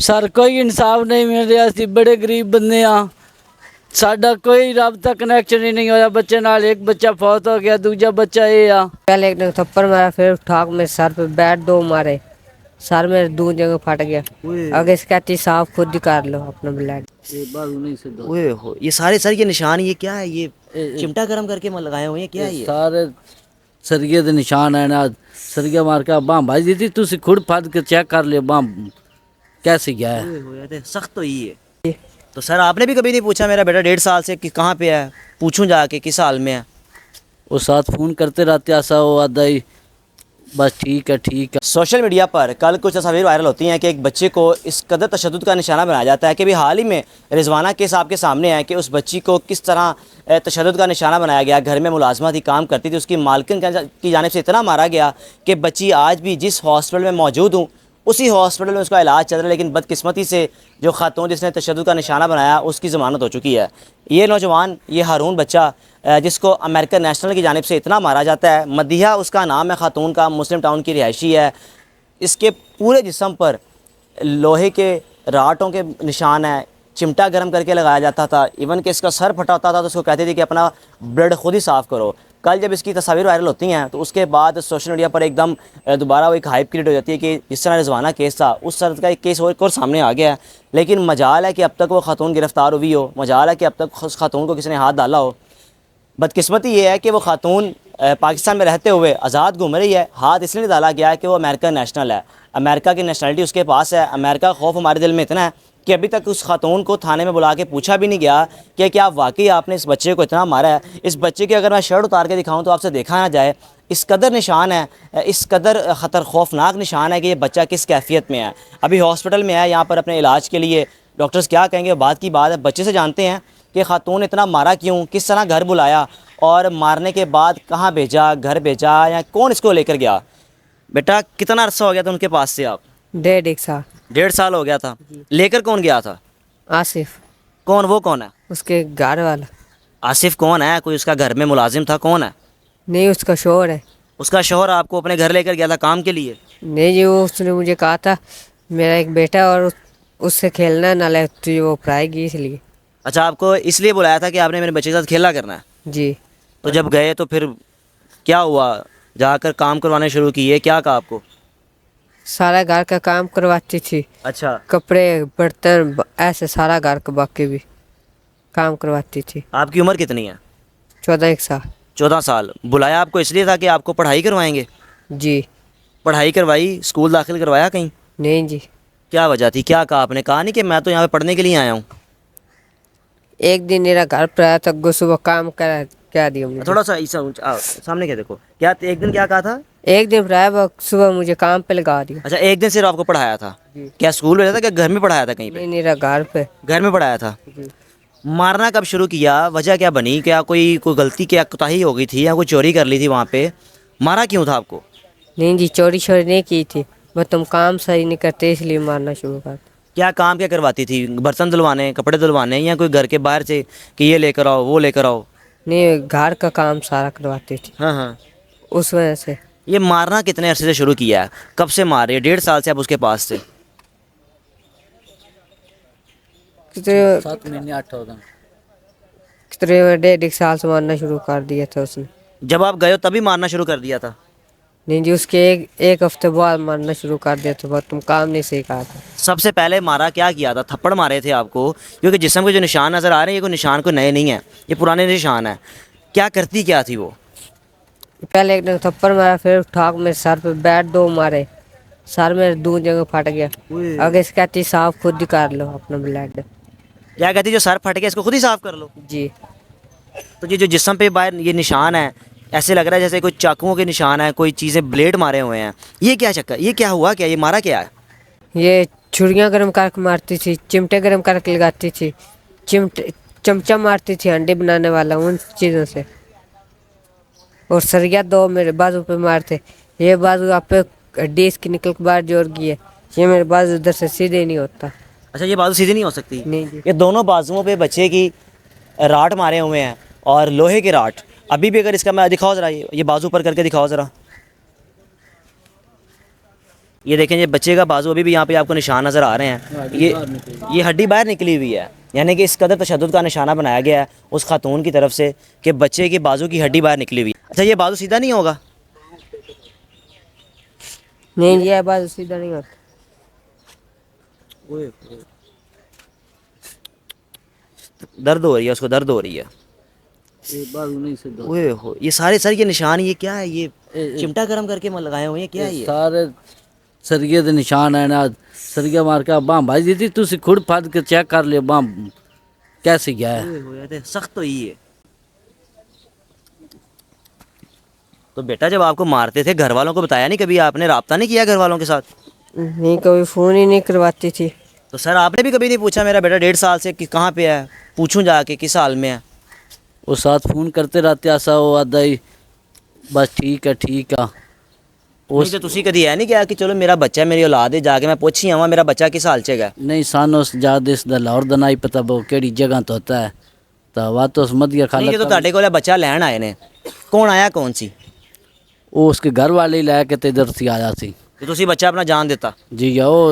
Sir कोई इंसाफ नहीं मिल रहा, ਅਸੀਂ बड़े गरीब बंदे हाँ, साडा कोई रबता कनैक्शन ही नहीं होया बच्चे नाल। एक बच्चा फौत हो गया, दूजा बच्चा ये आ। पहले एक ने थप्पड़ मारा, फिर ठाक मेरे सर पे बैट दो मारे, सर मेरे दो जगह फट गया। अगर इसका साफ खुद ही कर लो अपना ब्लड। ओए हो, ये सारे सर ये निशान ये क्या है? ये चिमटा गरम करके लगाए हुए हैं, क्या है ये? सारे सरिये के निशान है ना, सरिया मार के बांह भाई दी थी, तुसी खुद फट के चेक कर लियो बांह कैसे गया है। ओए हो, ये तो सख्त तो ही है। तो सर आपने भी कभी नहीं पूछा मेरा बेटा 1.5 साल से कि कहाँ पे है, पूछूं जाके किस हाल में है? वो साथ फोन करते रहते ऐसा वो आदा ही बस ठीक है ठीक है। सोशल मीडिया पर कल कुछ तस्वीर वायरल होती हैं कि एक बच्चे को इस कदर तशद्दुद का निशाना बनाया जाता है कि भी हाल ही में रिजवाना केस आपके सामने है कि उस बच्ची को किस तरह तशद्दुद का निशाना बनाया गया। घर में मुलाजमा थी, काम करती थी, उसकी मालकिन की जानिब से इतना मारा गया कि बच्ची आज भी जिस हॉस्पिटल में मौजूद हूँ उसी हॉस्पिटल में उसका इलाज चल रहा है, लेकिन बदकिस्मती से जो खातून जिसने तशद्दुद का निशाना बनाया उसकी ज़मानत हो चुकी है। ये नौजवान, ये हारून बच्चा जिसको अमेरिकन नेशनल की जानिब से इतना मारा जाता है, मदीहा उसका नाम है, खातून का, मुस्लिम टाउन की रिहायशी है। इसके पूरे जिस्म पर लोहे के राटों के निशान है, चिमटा गर्म करके लगाया जाता था। इवन कि इसका सर फटा होता था तो उसको कहते थे कि अपना ब्लड खुद ही साफ़ करो। कल जब इसकी तस्वीर वायरल होती हैं तो उसके बाद सोशल मीडिया पर एकदम दोबारा वो एक हाइप क्रिएट हो जाती है कि जिस तरह रिजवाना केस था उस तरह का एक केस और सामने आ गया है। लेकिन मजाल है कि अब तक वो खातून गिरफ़्तार हुई हो, मजाल है कि अब तक उस खातून को किसी ने हाथ डाला हो। बदकिस्मती ये है कि वो खातून पाकिस्तान में रहते हुए आज़ाद घूम रही है। हाथ इसलिए नहीं डाला गया कि वो अमेरिकन नेशनल है, अमेरिका की नेशनलिटी उसके पास है। अमेरिका खौफ हमारे दिल में इतना है कि अभी तक उस खातून को थाने में बुला के पूछा भी नहीं गया कि क्या वाकई आपने इस बच्चे को इतना मारा है। इस बच्चे की अगर मैं शर्ट उतार के दिखाऊं तो आपसे देखा ना जाए, इस कदर निशान है, इस कदर ख़तर खौफनाक निशान है कि ये बच्चा किस कैफियत में है। अभी हॉस्पिटल में है यहाँ पर अपने इलाज के लिए। डॉक्टर्स क्या कहेंगे बात की बात है, बच्चे से जानते हैं कि खातून इतना मारा क्यों, किस तरह घर बुलाया और मारने के बाद कहाँ भेजा, घर भेजा या कौन इसको लेकर गया। बेटा कितना अरसा हो गया था उनके पास से आप? 1.5 साल। 1.5 साल हो गया था। लेकर कौन गया था? आसिफ, कौन, वो कौन है? उसके घर वाला। आसिफ कौन है? कोई उसका घर में मुलाजिम था? कौन है? नहीं, उसका शोहर है। उसका शौहर आपको अपने घर लेकर गया था काम के लिए? नहीं जी, वो उसने मुझे कहा था मेरा एक बेटा और उससे खेलना ना ले तुझे वो पढ़ाएगी इसलिए। अच्छा, आपको इसलिए बुलाया था कि आपने मेरे बच्चे के साथ खेला करना है? जी। तो जब गए तो फिर क्या हुआ? जाकर काम करवाने शुरू किए, क्या कहा आपको? सारा घर का काम करवाती थी। अच्छा, कपड़े बर्तन ऐसे सारा घर का बाकी भी काम करवाती थी। आपकी उम्र कितनी है? 14 साल। 14 साल। बुलाया आपको इसलिए था कि आपको पढ़ाई करवाएंगे? जी। पढ़ाई करवाई, स्कूल दाखिल करवाया कहीं? नहीं जी। क्या वजह थी, क्या कहा आपने? कहा नहीं कि मैं तो यहाँ पे पढ़ने के लिए आया हूँ? एक दिन मेरा घर पर आया था, सुबह काम करा क्या दिया मुझे। थोड़ा सा ऐसा सामने क्या देखो, क्या एक दिन क्या कहा था? एक दिन प्राय सुबह मुझे काम पे लगा दिया। अच्छा, एक दिन सिर्फ आपको पढ़ाया था? क्या स्कूल भेजा था, क्या घर में पढ़ाया था कहीं पे? नहीं, मेरा घर पे। घर में पढ़ाया था। जी। मारना कब शुरू किया, वजह क्या बनी? क्या कोई गलती, क्या कोताही हो गई थी या कोई चोरी कर ली थी वहाँ पे? मारा क्यों था आपको? नहीं जी, चोरी शोरी नहीं की थी, बस तुम काम सही नहीं करते इसलिए मारना शुरू कर। क्या काम क्या करवाती थी? बर्तन धुलवाने, कपड़े धुलवाने, या कोई घर के बाहर से कि ये लेकर आओ वो लेकर आओ? नहीं, घर का काम सारा करवाती थी, हाँ हाँ। उस वजह से। ये मारना कितने अरसे से शुरू किया है, कब से मार रही है? 1.5 साल से आप उसके पास थे? कितने 7 महीने 8 दिन। कितने 1.5 साल से मारना शुरू कर दिया था उसने। जब आप गए हो तभी मारना शुरू कर दिया था? नहीं जी, उसके एक हफ्ते बाद मारना शुरू कर दिया था, बस तुम काम नहीं सीखा था। सबसे पहले मारा क्या किया था? थप्पड़ मारे थे आपको? क्योंकि जिस्म के जो निशान नज़र आ रहे हैं ये कोई निशान कोई नए नहीं है, ये पुराने निशान है। क्या करती क्या थी वो? पहले एक ने थप्पड़ मारा, फिर ठाक मेरे सर पे बैट दो मारे, सर मेरे दो जगह फट गया। अगर इसका साफ खुद ही कर लो अपना ब्लड। क्या कहती, जो सर फट गया इसको खुद ही साफ़ कर लो? जी। तो ये जो जिस्म पे बाहर ये निशान है, ऐसे लग रहा है जैसे कोई चाकुओं के निशान है, कोई चीज़ें ब्लेड मारे हुए हैं। ये क्या चक्कर, ये क्या हुआ, क्या ये मारा क्या है? ये छुरियाँ गर्म करके मारती थी, चिमटे गर्म करके लगाती थी, चमचा मारती थी अंडे बनाने वाला, उन चीज़ों से। और सरिया दो मेरे बाजू पे मारते, ये बाजू आप पे हड्डी इसकी निकल के बाहर जोड़ गई है, ये मेरे बाजू उधर से सीधे नहीं होता। अच्छा, ये बाजू सीधी नहीं हो सकती? नहीं जी। ये दोनों बाजुओं पे बच्चे की राट मारे हुए हैं और लोहे के राट। अभी भी अगर इसका मैं दिखाओ ज़रा, ये बाजू पर करके दिखाओ ज़रा। ये देखें, ये बच्चे का बाजू अभी भी यहाँ पे आपको निशान नज़र आ रहे हैं। ये हड्डी बाहर निकली हुई है, यानी कि इस कदर तशद्दुद का निशाना बनाया गया है उस खातून की तरफ से कि बच्चे की बाजू की हड्डी बाहर निकली हुई है। अच्छा, ये बाजू सीधा नहीं होगा? नहीं, ये बात सीधा नहीं होता। दर्द हो रही है, उसको दर्द हो रही है। ओए हो, ये सारे सर ये निशान, ये क्या है? ये चिमटा गर्म करके लगाए हुए हैं, क्या है ये? सारे सरिये ਦੇ ਨਿਸ਼ਾਨ ਹੈ ਨਾ, सरिया मार के बाम भाई दीदी तुसी खुद फाड़ के चेक कर लियो बाम कैसे गया है। ओए हो, ये सख्त तो ही है। तो बेटा, जब आपको मारते थे घर वालों को बताया नहीं कभी? आपने राब्ता नहीं किया घर वालों के साथ? नहीं, कभी फ़ोन ही नहीं करवाती थी। तो सर आपने भी कभी नहीं पूछा मेरा बेटा 1.5 साल से कि कहाँ पे है, पूछूं जाके किस हाल में है? वो साथ फोन करते रहते ऐसा वो आदा ही बस ठीक है नहीं, तो तुसी कभी है नहीं क्या कि चलो मेरा बच्चा है, मेरी औलाद है, जाके मैं पूछी आवा मेरा बच्चा किस हाल च है? नहीं सानू उस ज्यादा इस लाहौर दा नहीं पता वो केड़ी जगह तो होता है तो वह तो उस मदिया नहीं, खाला तो ਤੁਹਾਡੇ ਕੋਲ बच्चा लैन आए ने, कौन आया, कौन सी? वो उसके घर वाले ही लैके ते इधर से आया सी तो तुसी बच्चा अपना जान देता? जी वो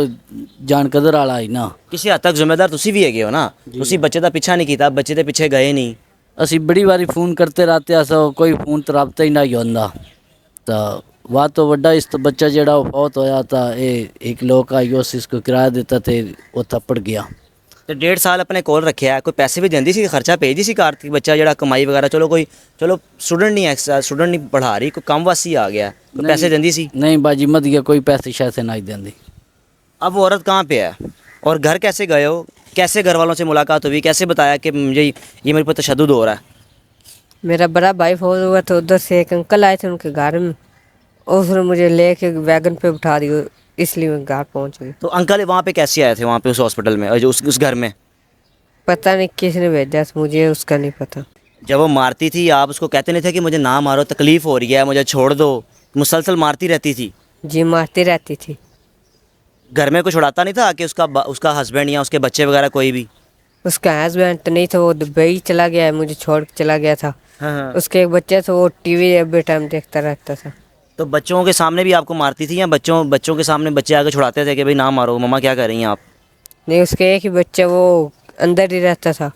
जान कदर वाला ही ना। किसी हद तक जिम्मेदार तुसी भी हैगे हो ना, तुसी बच्चे का पीछा नहीं किया, बच्चे के पीछे गए नहीं। असी बड़ी बारी फोन करते रहते ऐसा कोई फोन तो रबता ही नहीं होंदा तो वह तो वड्डा इस तो बच्चा जेड़ा फौत होया था ये एक लोग आई उस इसको किराया देता थे वो थप्पड़ गया। तो 1.5 साल अपने कोल रखे है, कोई पैसे भी देंदी सी, खर्चा भेजदी सी कार की? बच्चा जेड़ा कमाई वगैरह, चलो स्टूडेंट नहीं है, स्टूडेंट नहीं पढ़ा रही, कोई कम वासी आ गया, कोई पैसे देंदी सी? नहीं बाजी मत गया कोई पैसे शैसे नहीं देंदी। अब वो औरत कहाँ पे है और घर कैसे गए हो, कैसे घर वालों से मुलाकात हुई, कैसे बताया कि मुझे ये मेरे पर तशद्दुद हो रहा है? मेरा बड़ा भाई फौज हुआ तो उधर से एक अंकल आए थे उनके घर में, और फिर मुझे लेके वैगन पे बिठा दिया, इसलिए मैं घर पहुंच गई। तो अंकल वहाँ पे कैसे आए थे, वहाँ पे उस हॉस्पिटल में, और जो उस घर में? पता नहीं किसने भेजा था, मुझे उसका नहीं पता। जब वो मारती थी आप उसको कहते नहीं थे कि मुझे ना मारो, तकलीफ़ हो रही है, मुझे छोड़ दो? मुसलसल मारती रहती थी? जी, मारती रहती थी। घर में कुछ उड़ाता नहीं था कि उसका हस्बैंड या उसके बच्चे वगैरह कोई भी? उसका हस्बैंड तो नहीं था, वो दुबई चला गया है, मुझे छोड़ के चला गया था। हाँ। उसके एक बच्चा था, वो टीवी एवरी टाइम देखता रहता था। तो बच्चों के सामने भी आपको मारती थी या बच्चों के सामने बच्चे आके छुड़ाते थे कि भाई ना मारो, मम्मा क्या कर रही हैं आप? नहीं, उसके एक ही बच्चा वो अंदर ही रहता था,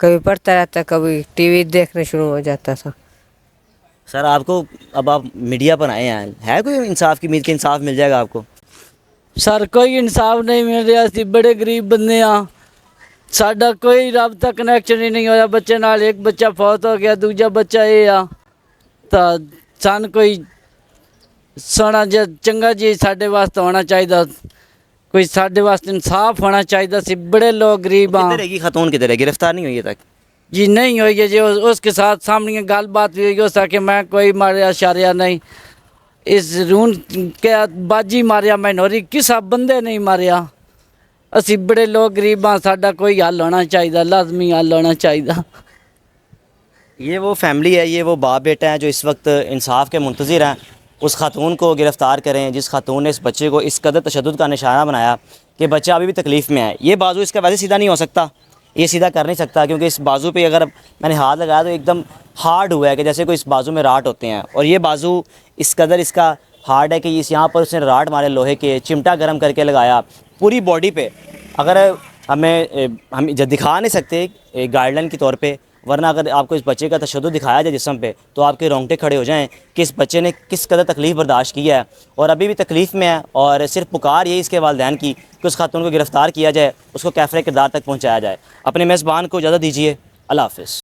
कभी पढ़ता रहता, कभी टीवी देखना शुरू हो जाता था। सर आपको, अब आप मीडिया पर आए हैं, है कोई इंसाफ की उम्मीद कि इंसाफ मिल जाएगा आपको? सर कोई इंसाफ नहीं मिल रहा, असी बड़े गरीब बंदे हाँ, साडा कोई रबता कनैक्शन ही नहीं होया बच्चे नाल। एक बच्चा फौत हो गया, दूजा बच्चा ये आ तो सन कोई सोना जो चंगा जी साडे वास्ते होना चाहिए, कोई साडे वास्ते इंसाफ होना चाहिए सी। बड़े लोग गरीब हाँ। किधर है खातून, किधर है? गिरफ्तार नहीं हुई है तक? जी नहीं हुई है जी, उसके साथ सामने गलबात हुई हो सके, मैं कोई मारिया शारिया नहीं, इस रून के बाजी मारिया मैनोरी किसा बंदे नहीं मारिया। असी बड़े लोग गरीब हाँ, साडा कोई हल होना चाहिए, लाजमी हल होना चाहिए। ये वो फैमिली है, ये वो बाप बेटा है जो इस वक्त इंसाफ के मुंतज़िर हैं। उस खातून को गिरफ़्तार करें जिस खातून ने इस बच्चे को इस कदर तशद्दुद का निशाना बनाया कि बच्चा अभी भी तकलीफ़ में है। ये बाजू इसका वैसे सीधा नहीं हो सकता, ये सीधा कर नहीं सकता, क्योंकि इस बाजू पे अगर मैंने हाथ लगाया तो एकदम हार्ड हुआ है कि जैसे कोई इस बाजू में राट होते हैं, और ये बाजू इस कदर इसका हार्ड है कि इस यहाँ पर उसने राट मारे लोहे के, चिमटा गर्म करके लगाया पूरी बॉडी पे। अगर हम जब दिखा नहीं सकते गाइडलाइन के तौर पे, वरना अगर आपको इस बच्चे का तशद्दुद दिखाया जाए जिस्म पे तो आपके रोंगटे खड़े हो जाएं कि इस बच्चे ने किस कदर तकलीफ़ बर्दाश्त की है और अभी भी तकलीफ़ में है। और सिर्फ पुकार यही इसके वालिदैन की कि उस खातून को गिरफ़्तार किया जाए, उसको कैफ़रे किरदार तक पहुँचाया जाए। अपने मेज़बान को इजाज़त दीजिए, अल्लाह हाफ़िज़।